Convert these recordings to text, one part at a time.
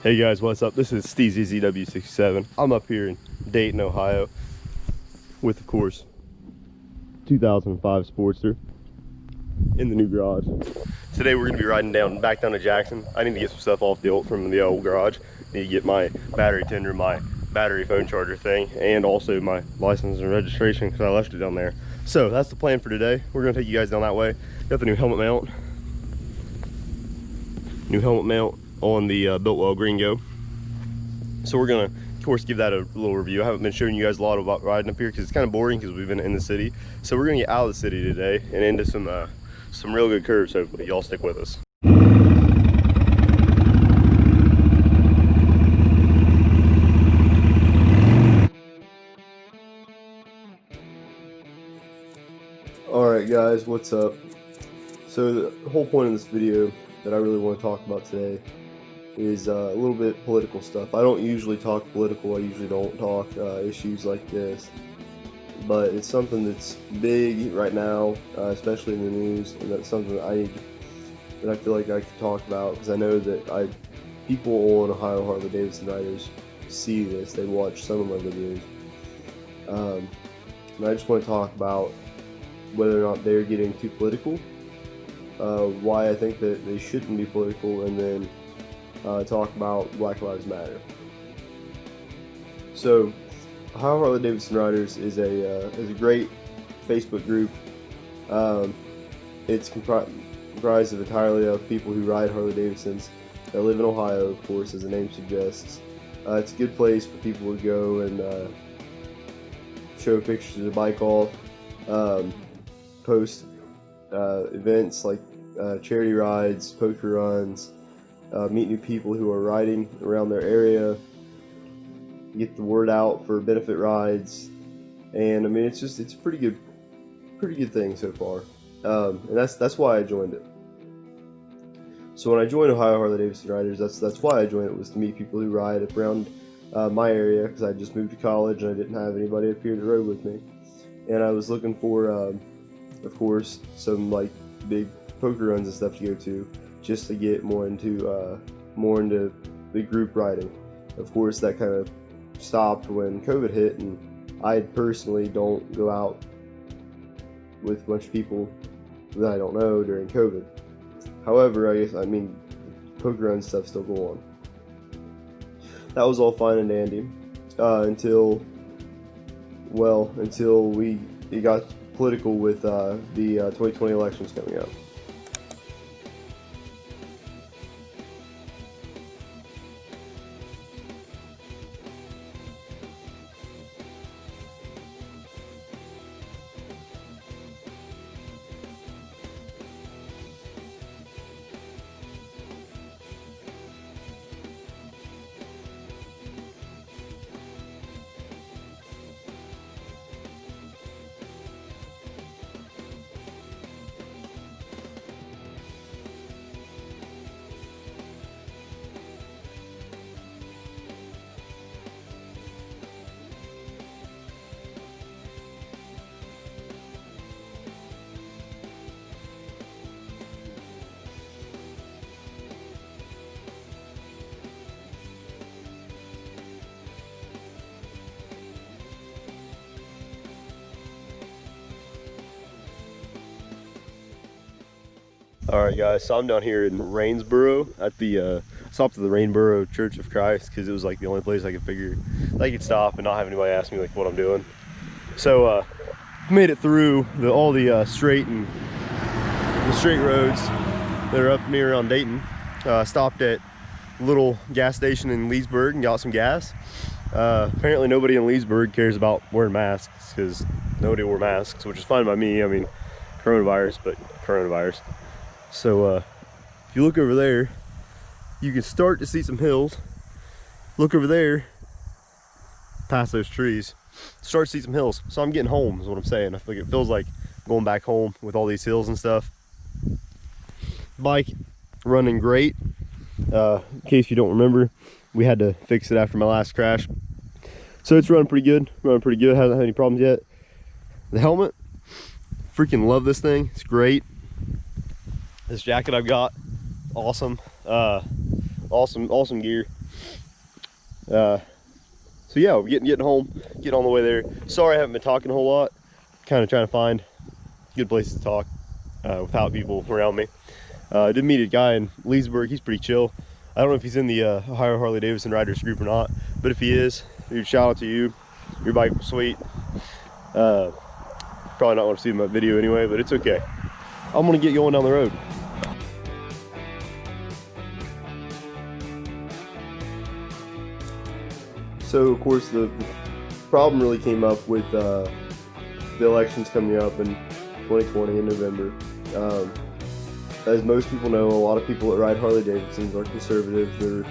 Hey guys, what's up? This is Steezy ZW67. I'm up here in Dayton, Ohio with, of course, 2005 Sportster in the new garage. Today we're going to be riding back down to Jackson. I need to get some stuff off from the old garage. Need to get my battery tender, my battery phone charger thing, and also my license and registration because I left it down there. So that's the plan for today. We're going to take you guys down that way. Got the new helmet mount. On the Biltwell Gringo. So we're gonna, of course, give that a little review. I haven't been showing you guys a lot about riding up here because it's kind of boring because we've been in the city. So we're gonna get out of the city today and into some real good curves. Hopefully, y'all stick with us. All right, guys, what's up? So the whole point of this video that I really want to talk about today is a little bit political stuff. I don't usually talk political. I usually don't talk issues like this, but it's something that's big right now, especially in the news, and that's something that I feel like I could talk about because I know that people on Ohio Harley Davidson riders see this. They watch some of my videos, and I just want to talk about whether or not they're getting too political, why I think that they shouldn't be political, and then talk about Black Lives Matter. So, Ohio Harley Davidson Riders is a great Facebook group. It's comprised of entirely of people who ride Harley Davidsons that live in Ohio, of course, as the name suggests. It's a good place for people to go and show pictures of the bike off, post events like charity rides, poker runs, meet new people who are riding around their area, get the word out for benefit rides, and I mean it's a pretty good thing so far, and that's why I joined it. So when I joined Ohio Harley Davidson Riders, that's why I joined it, was to meet people who ride up around my area, because I just moved to college and I didn't have anybody up here to ride with me, and I was looking for, of course, some like big poker runs and stuff to go to, just to get more into the group riding. Of course, that kind of stopped when COVID hit, and I personally don't go out with a bunch of people that I don't know during COVID. However, I mean, poker run stuff still go on. That was all fine and dandy until it got political with the 2020 elections coming up. Alright guys, so I'm down here in Rainsboro at the stopped at the Rainsboro Church of Christ because it was like the only place I could figure I could stop and not have anybody ask me like what I'm doing. So made it through all the straight roads that are up near around Dayton. Stopped at a little gas station in Leesburg and got some gas. Apparently nobody in Leesburg cares about wearing masks because nobody wore masks, which is fine by me. I mean, coronavirus, but coronavirus. So if you look over there, you can start to see some hills. Look over there, past those trees, start to see some hills. So I'm getting home is what I'm saying. I feel like it feels like going back home with all these hills and stuff. Bike running great. In case you don't remember, we had to fix it after my last crash. So it's running pretty good, hasn't had any problems yet. The helmet, freaking love this thing, it's great. This jacket I've got, awesome. Awesome gear. So yeah, we're getting home, getting on the way there. Sorry I haven't been talking a whole lot. Kind of trying to find good places to talk without people around me. I did meet a guy in Leesburg. He's pretty chill. I don't know if he's in the Ohio Harley Davidson Riders group or not, but if he is, dude, shout out to you. Your bike was sweet. Probably not want to see my video anyway, but it's okay. I'm gonna get going down the road. So of course the problem really came up with the elections coming up in 2020 in November. As most people know, a lot of people that ride Harley Davidsons are conservatives, they're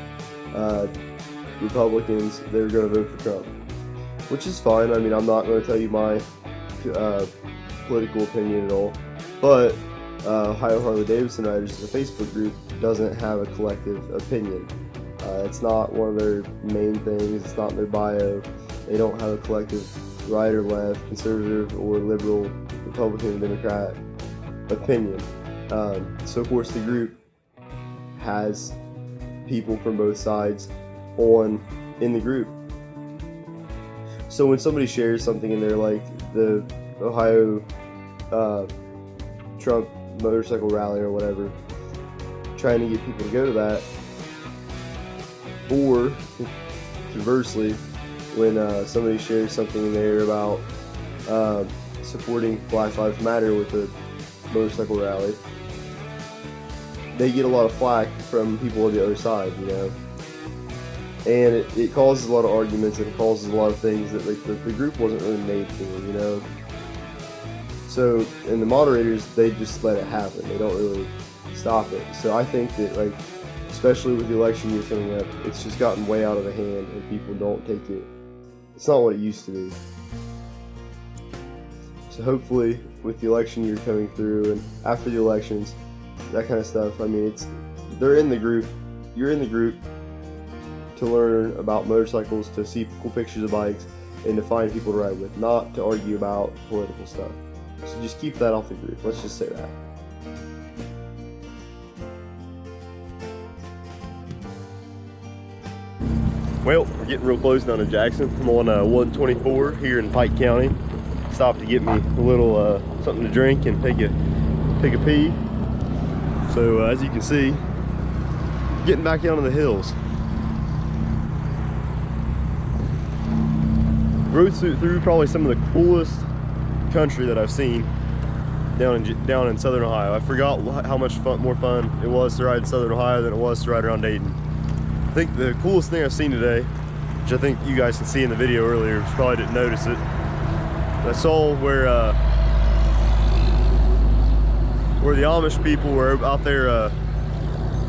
Republicans, they're going to vote for Trump, which is fine. I mean, I'm not going to tell you my political opinion at all, but Ohio Harley Davidson Riders, the Facebook group, doesn't have a collective opinion. It's not one of their main things, it's not in their bio. They don't have a collective right or left, conservative or liberal, Republican or Democrat opinion. So of course the group has people from both sides in the group. So when somebody shares something in there like the Ohio Trump motorcycle rally or whatever, trying to get people to go to that, or conversely, when somebody shares something in there about supporting Black Lives Matter with the motorcycle rally, they get a lot of flack from people on the other side, you know, and it causes a lot of arguments and it causes a lot of things that like the group wasn't really made for, you know. So, and the moderators, they just let it happen. They don't really stop it. So I think that, like, especially with the election year coming up, it's just gotten way out of the hand and people don't take it. It's not what it used to be. So hopefully with the election year coming through and after the elections, that kind of stuff, I mean, they're in the group, you're in the group to learn about motorcycles, to see cool pictures of bikes, and to find people to ride with, not to argue about political stuff. So just keep that off the group, let's just say that. Well, we're getting real close down to Jackson. I'm on 124 here in Pike County. Stopped to get me a little something to drink and take a pee. So as you can see, getting back down to the hills. Rode through probably some of the coolest country that I've seen down in Southern Ohio. I forgot how much more fun it was to ride in Southern Ohio than it was to ride around Dayton. I think the coolest thing I've seen today, which I think you guys can see in the video earlier, which probably didn't notice it, I saw where the Amish people were out there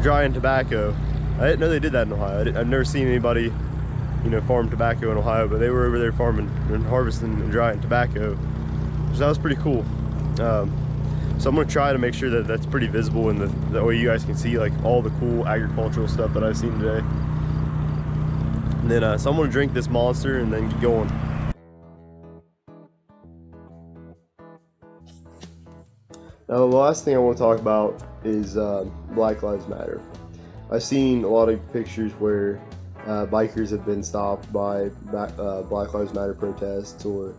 drying tobacco. I didn't know they did that in Ohio. I've never seen anybody, you know, farm tobacco in Ohio, but they were over there farming and harvesting and drying tobacco. So that was pretty cool. So I'm gonna try to make sure that that's pretty visible in the way you guys can see like all the cool agricultural stuff that I've seen today. And then, so I'm gonna drink this Monster and then get going. Now the last thing I want to talk about is Black Lives Matter. I've seen a lot of pictures where bikers have been stopped by Black Lives Matter protests, or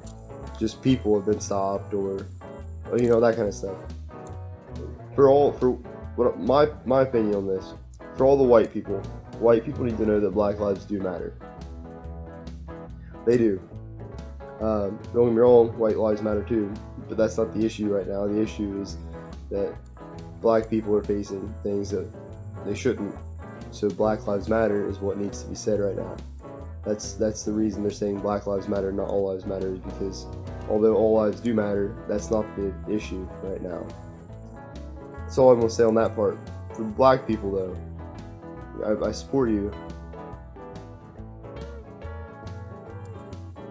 just people have been stopped, or you know, that kind of stuff. My opinion on this, for all the white people need to know that Black lives do matter. They do. Don't get me wrong, white lives matter too, but that's not the issue right now. The issue is that black people are facing things that they shouldn't. So Black Lives Matter is what needs to be said right now. That's the reason they're saying Black Lives Matter, not all lives matter, is because although all lives do matter, that's not the issue right now. That's all I'm going to say on that part. For black people though, I support you.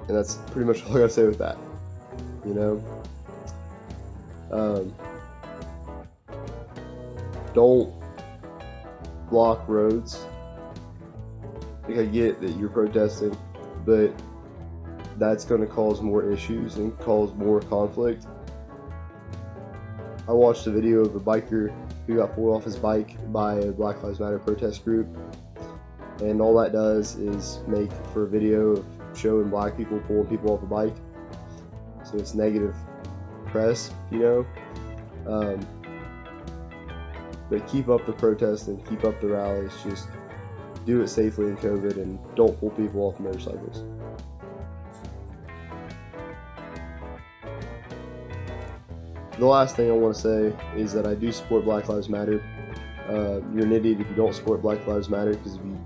And that's pretty much all I gotta say with that. You know? Don't block roads. Like, I get that you're protesting, but that's going to cause more issues and cause more conflict. I watched a video of a biker who got pulled off his bike by a Black Lives Matter protest group, and all that does is make for a video of showing black people pulling people off a bike. So it's negative press, you know. But keep up the protesting, keep up the rallies, just do it safely in COVID and don't pull people off motorcycles. The last thing I want to say is that I do support Black Lives Matter. You're an idiot if you don't support Black Lives Matter, because if you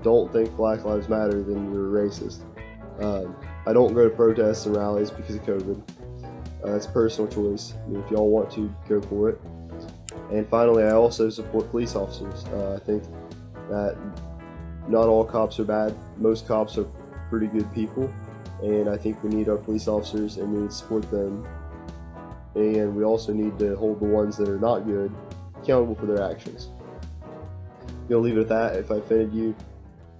don't think Black Lives Matter, then you're a racist. I don't go to protests and rallies because of COVID. It's a personal choice. I mean, if y'all want to, go for it. And finally, I also support police officers. I think that not all cops are bad. Most cops are pretty good people, and I think we need our police officers and we need to support them. And we also need to hold the ones that are not good accountable for their actions. Gonna leave it at that. If I offended you,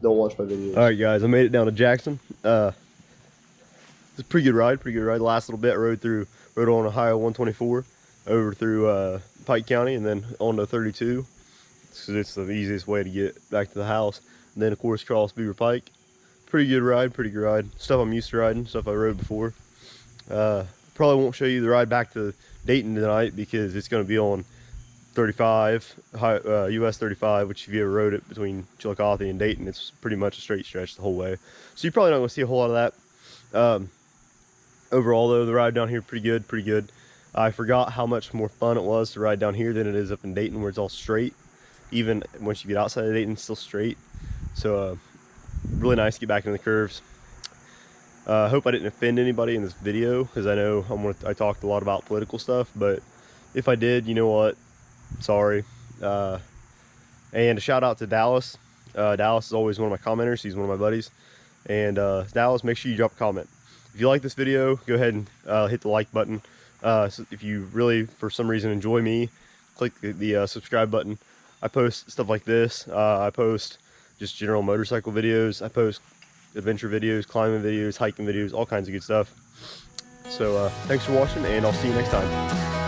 don't watch my videos. All right, guys, I made it down to Jackson. It's a pretty good ride. The last little bit, rode on Ohio 124 over through Pike County and then on to 32. So it's the easiest way to get back to the house. And then of course cross Beaver Pike. Pretty good ride. Stuff I'm used to riding, stuff I rode before. Probably won't show you the ride back to Dayton tonight because it's going to be on 35, US 35, which if you ever rode it between Chillicothe and Dayton, it's pretty much a straight stretch the whole way. So you're probably not going to see a whole lot of that. Overall though, the ride down here pretty good. I forgot how much more fun it was to ride down here than it is up in Dayton, where it's all straight. Even once you get outside of Dayton, it's still straight. So really nice to get back into the curves. I hope I didn't offend anybody in this video, because I know I talked a lot about political stuff, but if I did, you know what, sorry. And a shout out to Dallas. Dallas is always one of my commenters. He's one of my buddies. And Dallas, make sure you drop a comment. If you like this video, go ahead and hit the like button. So if you really, for some reason, enjoy me, click the subscribe button. I post stuff like this. I post just general motorcycle videos. I post adventure videos, climbing videos, hiking videos, all kinds of good stuff. So thanks for watching, and I'll see you next time.